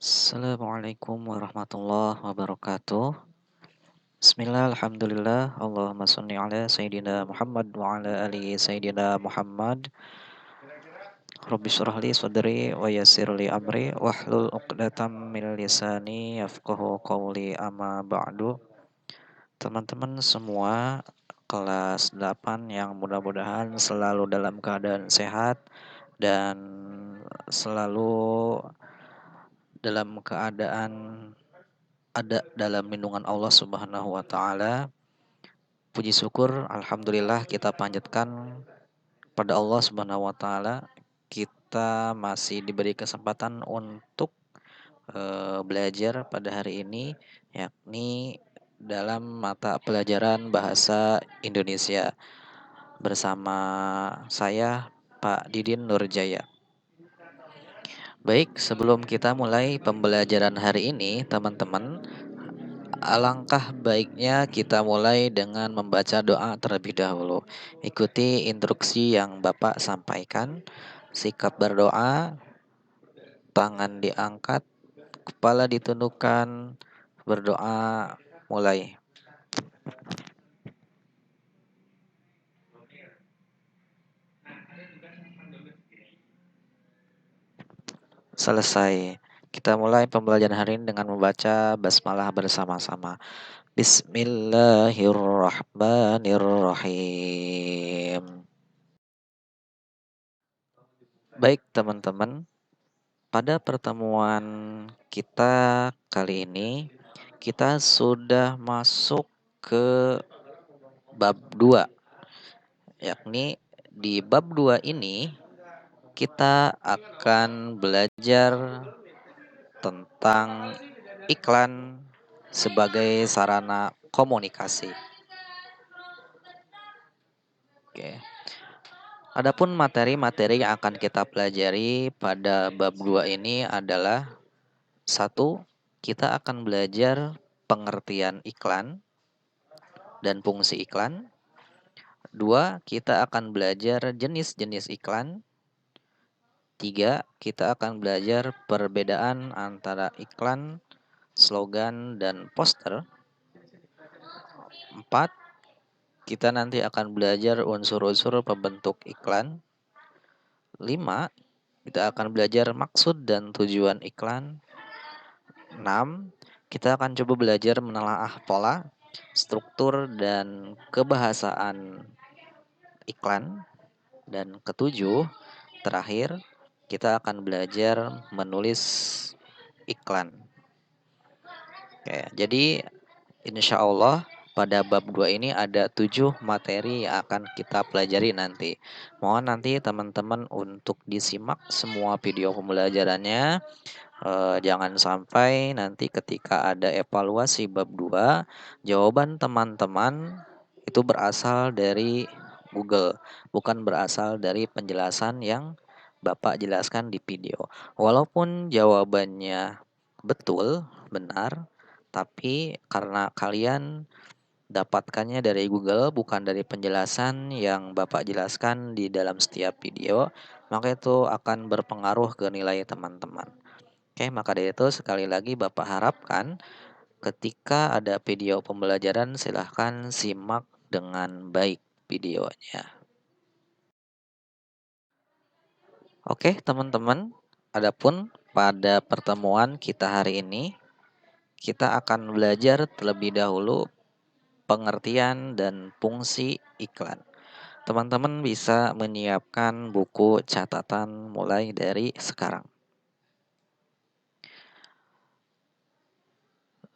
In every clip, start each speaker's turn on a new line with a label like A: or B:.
A: Assalamualaikum warahmatullahi wabarakatuh. Bismillah, alhamdulillah, Allahumma salli ala Sayyidina Muhammad wa ala ali Sayyidina Muhammad. Rabbi syrah li sadri wa yassir li amri wahlul uqdatam min lisani yafqahu qawli amma ba'du. Teman-teman semua kelas 8 yang mudah-mudahan selalu dalam keadaan sehat dan selalu dalam keadaan ada dalam lindungan Allah Subhanahu wa taala. Puji syukur alhamdulillah kita panjatkan pada Allah Subhanahu wa taala. Kita masih diberi kesempatan untuk belajar pada hari ini, yakni dalam mata pelajaran bahasa Indonesia bersama saya Pak Didin Nurjaya. Baik, sebelum kita mulai pembelajaran hari ini, teman-teman, alangkah baiknya kita mulai dengan membaca doa terlebih dahulu. Ikuti instruksi yang Bapak sampaikan. Sikap berdoa, tangan diangkat, kepala ditundukkan, berdoa mulai. Selesai. Kita mulai pembelajaran hari ini dengan membaca basmalah bersama-sama. Bismillahirrahmanirrahim. Baik teman-teman, pada pertemuan kita kali ini kita sudah masuk ke bab 2, yakni di bab 2 ini kita akan belajar tentang iklan sebagai sarana komunikasi. Oke. Adapun materi-materi yang akan kita pelajari pada bab 2 ini adalah: satu, kita akan belajar pengertian iklan dan fungsi iklan. Dua, kita akan belajar jenis-jenis iklan. Tiga, kita akan belajar perbedaan antara iklan, slogan, dan poster. Empat, kita nanti akan belajar unsur-unsur pembentuk iklan. Lima, kita akan belajar maksud dan tujuan iklan. 6. Kita akan coba belajar menelaah pola, struktur, dan kebahasaan iklan. Dan ketujuh, terakhir, kita akan belajar menulis iklan. Oke, jadi insya Allah pada bab 2 ini ada 7 materi yang akan kita pelajari nanti. Mohon nanti teman-teman untuk disimak semua video pembelajarannya. Jangan sampai nanti ketika ada evaluasi bab 2, jawaban teman-teman itu berasal dari Google, bukan berasal dari penjelasan yang Bapak jelaskan di video. Walaupun jawabannya betul, benar, tapi karena kalian dapatkannya dari Google bukan dari penjelasan yang Bapak jelaskan di dalam setiap video, maka itu akan berpengaruh ke nilai teman-teman. Oke, maka dari itu sekali lagi Bapak harapkan ketika ada video pembelajaran silahkan simak dengan baik videonya. Oke teman-teman, adapun pada pertemuan kita hari ini kita akan belajar terlebih dahulu pengertian dan fungsi iklan. Teman-teman bisa menyiapkan buku catatan mulai dari sekarang.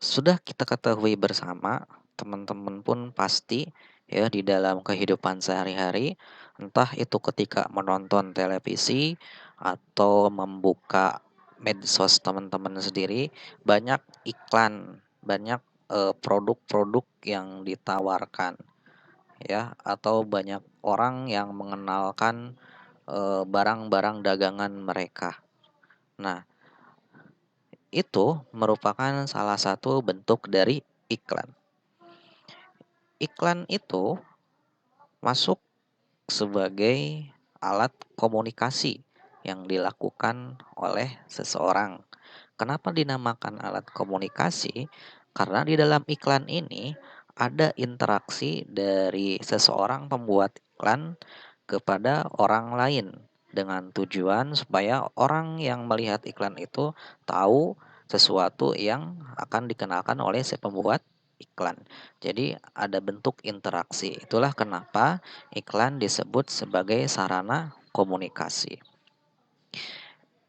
A: Sudah kita ketahui bersama, teman-teman pun pasti ya di dalam kehidupan sehari-hari, entah itu ketika menonton televisi atau membuka medsos teman-teman sendiri, banyak iklan, banyak produk-produk yang ditawarkan ya, atau banyak orang yang mengenalkan barang-barang dagangan mereka. Nah, itu merupakan salah satu bentuk dari iklan. Iklan itu masuk sebagai alat komunikasi yang dilakukan oleh seseorang Kenapa dinamakan alat komunikasi? Karena di dalam iklan ini ada interaksi dari seseorang pembuat iklan kepada orang lain dengan tujuan supaya orang yang melihat iklan itu tahu sesuatu yang akan dikenalkan oleh si pembuat iklan. Jadi ada bentuk interaksi. Itulah kenapa iklan disebut sebagai sarana komunikasi.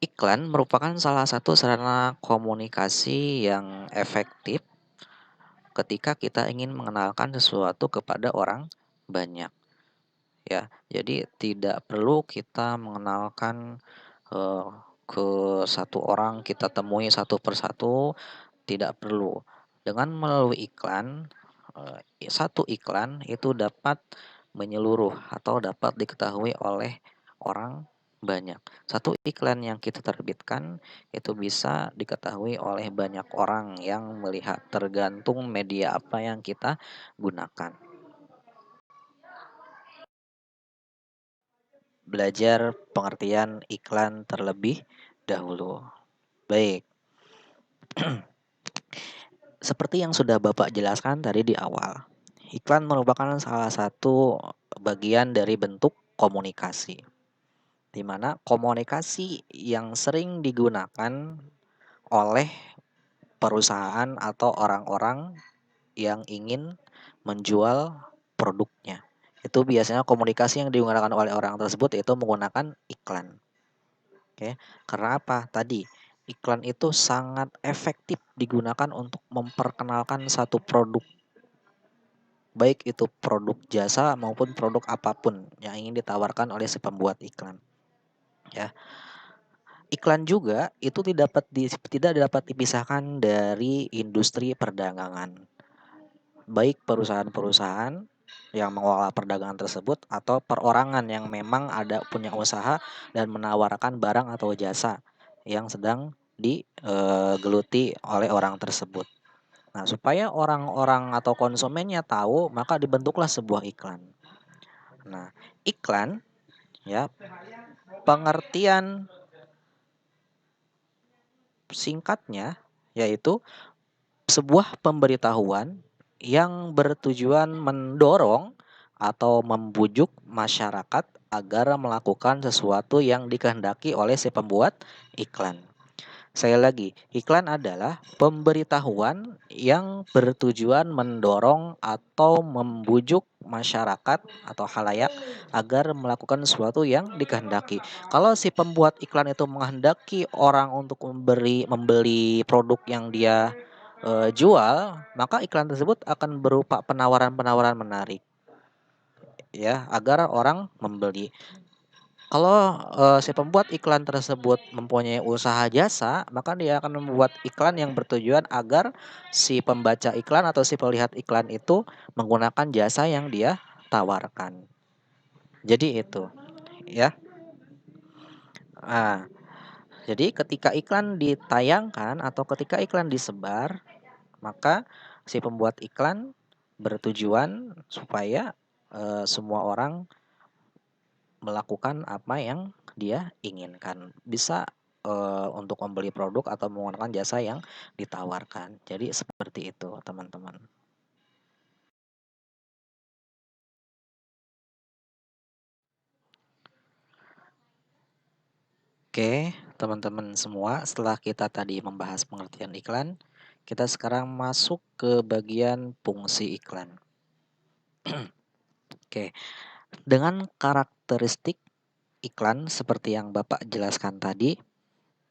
A: Iklan merupakan salah satu sarana komunikasi yang efektif ketika kita ingin mengenalkan sesuatu kepada orang banyak, ya. Jadi tidak perlu kita mengenalkan, eee, ke satu orang, kita temui satu persatu, tidak perlu. Dengan melalui iklan, satu iklan itu dapat menyeluruh atau dapat diketahui oleh orang banyak. Satu iklan yang kita terbitkan itu bisa diketahui oleh banyak orang yang melihat, tergantung media apa yang kita gunakan. Belajar pengertian iklan terlebih dahulu. Baik, seperti yang sudah Bapak jelaskan tadi di awal, iklan merupakan salah satu bagian dari bentuk komunikasi, di mana komunikasi yang sering digunakan oleh perusahaan atau orang-orang yang ingin menjual produknya. Itu biasanya komunikasi yang digunakan oleh orang tersebut itu menggunakan iklan. Oke, karena apa? Tadi iklan itu sangat efektif digunakan untuk memperkenalkan satu produk, baik itu produk jasa maupun produk apapun yang ingin ditawarkan oleh si pembuat iklan. Ya, iklan juga itu tidak dapat dipisahkan dari industri perdagangan, baik perusahaan-perusahaan yang mengelola perdagangan tersebut atau perorangan yang memang ada punya usaha dan menawarkan barang atau jasa yang sedang digeluti oleh orang tersebut. Nah, supaya orang-orang atau konsumennya tahu, maka dibentuklah sebuah iklan. Nah, iklan, ya, pengertian singkatnya yaitu sebuah pemberitahuan yang bertujuan mendorong atau membujuk masyarakat agar melakukan sesuatu yang dikehendaki oleh si pembuat iklan. Sekali lagi, iklan adalah pemberitahuan yang bertujuan mendorong atau membujuk masyarakat atau halayak agar melakukan sesuatu yang dikehendaki. Kalau si pembuat iklan itu menghendaki orang untuk membeli produk yang dia jual, maka iklan tersebut akan berupa penawaran-penawaran menarik, ya, agar orang membeli. Kalau, si pembuat iklan tersebut mempunyai usaha jasa, maka dia akan membuat iklan yang bertujuan agar si pembaca iklan atau si pelihat iklan itu menggunakan jasa yang dia tawarkan. Jadi itu, ya. Ah, jadi ketika iklan ditayangkan atau ketika iklan disebar, maka si pembuat iklan bertujuan supaya, semua orang melakukan apa yang dia inginkan. Bisa, untuk membeli produk atau menggunakan jasa yang ditawarkan. Jadi seperti itu, teman-teman. Oke, teman-teman semua, setelah kita tadi membahas pengertian iklan, kita sekarang masuk ke bagian fungsi iklan. Oke, dengan karakteristik iklan seperti yang Bapak jelaskan tadi,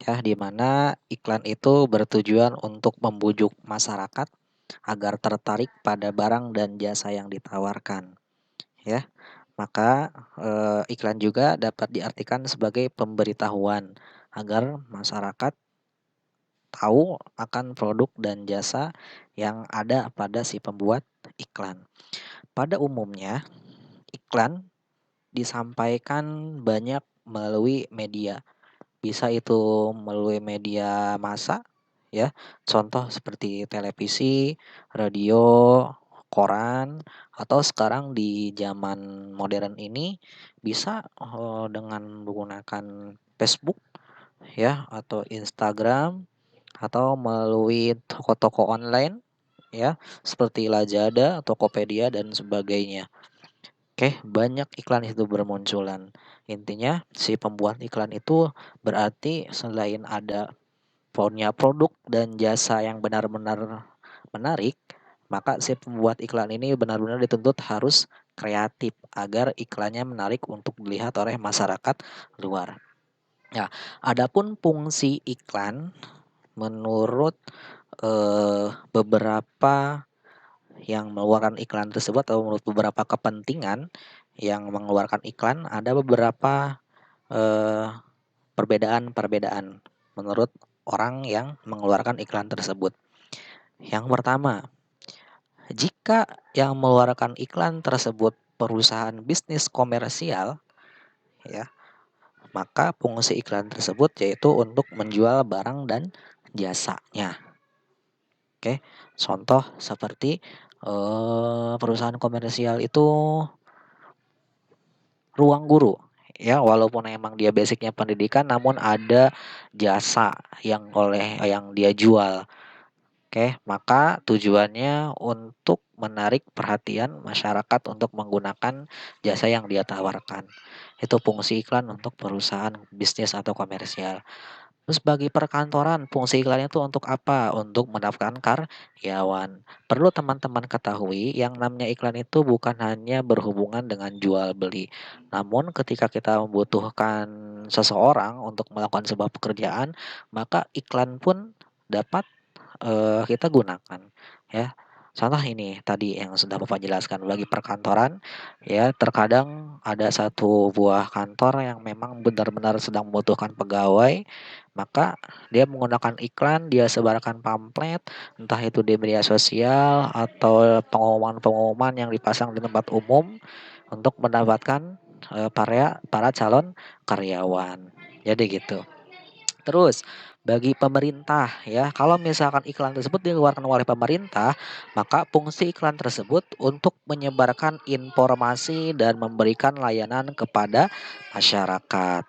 A: ya, di mana iklan itu bertujuan untuk membujuk masyarakat agar tertarik pada barang dan jasa yang ditawarkan, ya. Maka, iklan juga dapat diartikan sebagai pemberitahuan agar masyarakat tahu akan produk dan jasa yang ada pada si pembuat iklan. Pada umumnya, iklan disampaikan banyak melalui media. Bisa itu melalui media massa, ya, contoh seperti televisi, radio, koran, atau sekarang di zaman modern ini bisa, dengan menggunakan Facebook, ya, atau Instagram, atau melalui toko-toko online ya, seperti Lazada, Tokopedia dan sebagainya. Oke, banyak iklan itu bermunculan. Intinya si pembuat iklan itu berarti selain ada punya produk dan jasa yang benar-benar menarik, maka si pembuat iklan ini benar-benar dituntut harus kreatif agar iklannya menarik untuk dilihat oleh masyarakat luar. Nah, adapun fungsi iklan menurut beberapa yang mengeluarkan iklan tersebut atau menurut beberapa kepentingan yang mengeluarkan iklan ada beberapa eh, perbedaan-perbedaan menurut orang yang mengeluarkan iklan tersebut. Yang pertama, jika yang mengeluarkan iklan tersebut perusahaan bisnis komersial, ya, maka fungsi iklan tersebut yaitu untuk menjual barang dan jasanya. Oke, contoh seperti perusahaan komersial itu ruang guru. Ya, walaupun emang dia basicnya pendidikan, namun ada jasa yang dia jual. Oke, maka tujuannya untuk menarik perhatian masyarakat untuk menggunakan jasa yang dia tawarkan. Itu fungsi iklan untuk perusahaan bisnis atau komersial. Terus bagi perkantoran, fungsi iklannya itu untuk apa? Untuk mendapatkan karyawan. Perlu teman-teman ketahui, yang namanya iklan itu bukan hanya berhubungan dengan jual beli. Namun ketika kita membutuhkan seseorang untuk melakukan sebuah pekerjaan, maka iklan pun dapat kita gunakan ya. Contoh ini tadi yang sudah Bapak jelaskan bagi perkantoran ya, terkadang ada satu buah kantor yang memang benar-benar sedang membutuhkan pegawai, maka dia menggunakan iklan, dia sebarkan pamflet, entah itu di media sosial atau pengumuman-pengumuman yang dipasang di tempat umum untuk mendapatkan para para calon karyawan. Jadi gitu. Terus bagi pemerintah ya, kalau misalkan iklan tersebut dikeluarkan oleh pemerintah, maka fungsi iklan tersebut untuk menyebarkan informasi dan memberikan layanan kepada masyarakat.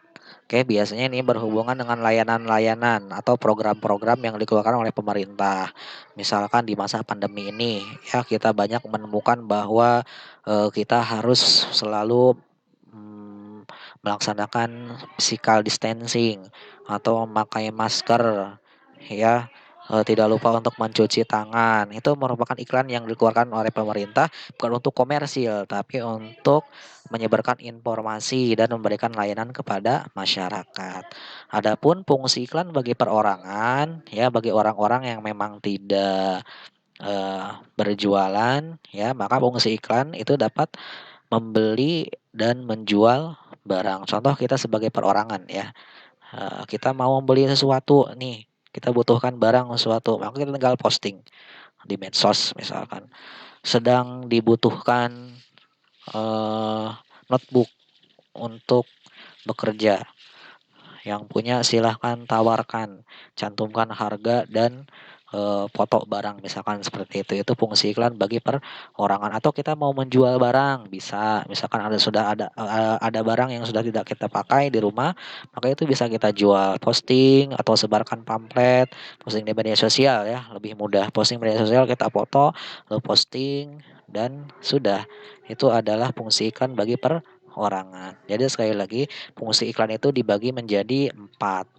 A: Oke, biasanya ini berhubungan dengan layanan-layanan atau program-program yang dikeluarkan oleh pemerintah. Misalkan di masa pandemi ini, ya kita banyak menemukan bahwa kita harus selalu melaksanakan physical distancing atau memakai masker ya, tidak lupa untuk mencuci tangan. Itu merupakan iklan yang dikeluarkan oleh pemerintah bukan untuk komersil tapi untuk menyebarkan informasi dan memberikan layanan kepada masyarakat. Adapun fungsi iklan bagi perorangan ya, bagi orang-orang yang memang tidak berjualan ya, maka fungsi iklan itu dapat membeli dan menjual barang. Contoh kita sebagai perorangan ya, kita mau membeli sesuatu nih, kita butuhkan barang sesuatu, maka kita tinggal posting di medsos misalkan. Sedang dibutuhkan eh, notebook untuk bekerja. Yang punya silahkan tawarkan, cantumkan harga dan foto barang misalkan seperti itu. Itu fungsi iklan bagi perorangan. Atau kita mau menjual barang bisa, misalkan ada barang yang sudah tidak kita pakai di rumah, maka itu bisa kita jual, posting atau sebarkan pamflet, posting di media sosial ya, lebih mudah. Posting media sosial kita foto, lalu posting dan sudah. Itu adalah fungsi iklan bagi perorangan. Jadi sekali lagi, fungsi iklan itu dibagi menjadi empat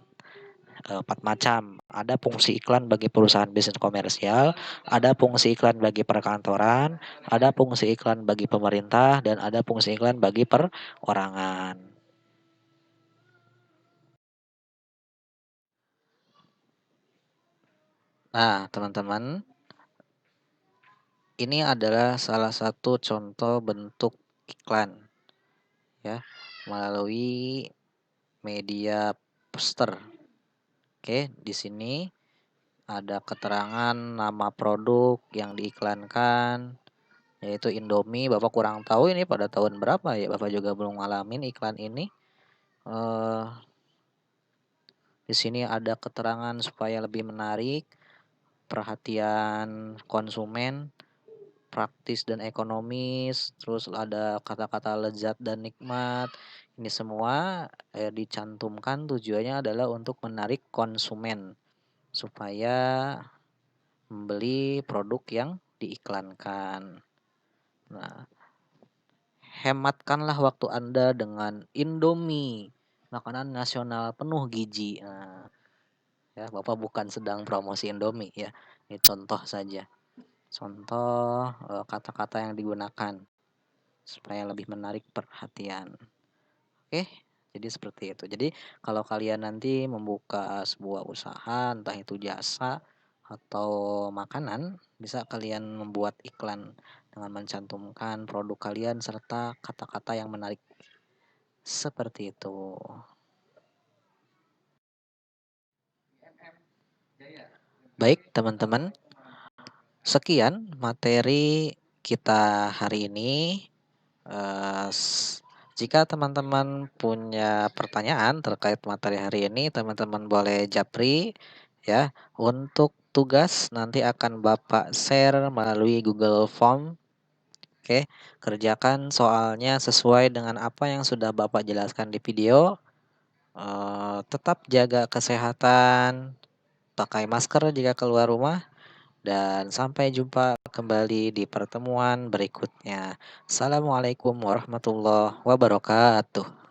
A: macam. Ada fungsi iklan bagi perusahaan bisnis komersial, ada fungsi iklan bagi perkantoran, ada fungsi iklan bagi pemerintah, dan ada fungsi iklan bagi perorangan. Nah, teman-teman, ini adalah salah satu contoh bentuk iklan ya, melalui media poster. Oke, di sini ada keterangan nama produk yang diiklankan, yaitu Indomie. Bapak kurang tahu ini pada tahun berapa ya, Bapak juga belum ngalamin iklan ini. Eh, di sini ada keterangan supaya lebih menarik perhatian konsumen, praktis dan ekonomis, terus ada kata-kata lezat dan nikmat. Ini semua dicantumkan tujuannya adalah untuk menarik konsumen supaya membeli produk yang diiklankan. Nah, hematkanlah waktu Anda dengan Indomie, makanan nasional penuh gizi. Nah, ya, Bapak bukan sedang promosi Indomie ya. Ini contoh saja. Contoh kata-kata yang digunakan supaya lebih menarik perhatian. Oke, jadi seperti itu. Jadi kalau kalian nanti membuka sebuah usaha, entah itu jasa atau makanan, bisa kalian membuat iklan dengan mencantumkan produk kalian serta kata-kata yang menarik seperti itu. Baik, teman-teman. Sekian materi kita hari ini. Eh, Jika teman-teman punya pertanyaan terkait materi hari ini, teman-teman boleh japri ya. Untuk tugas nanti akan Bapak share melalui Google Form. Oke, kerjakan soalnya sesuai dengan apa yang sudah Bapak jelaskan di video. Tetap jaga kesehatan, pakai masker jika keluar rumah, dan sampai jumpa kembali di pertemuan berikutnya. Assalamualaikum warahmatullahi wabarakatuh.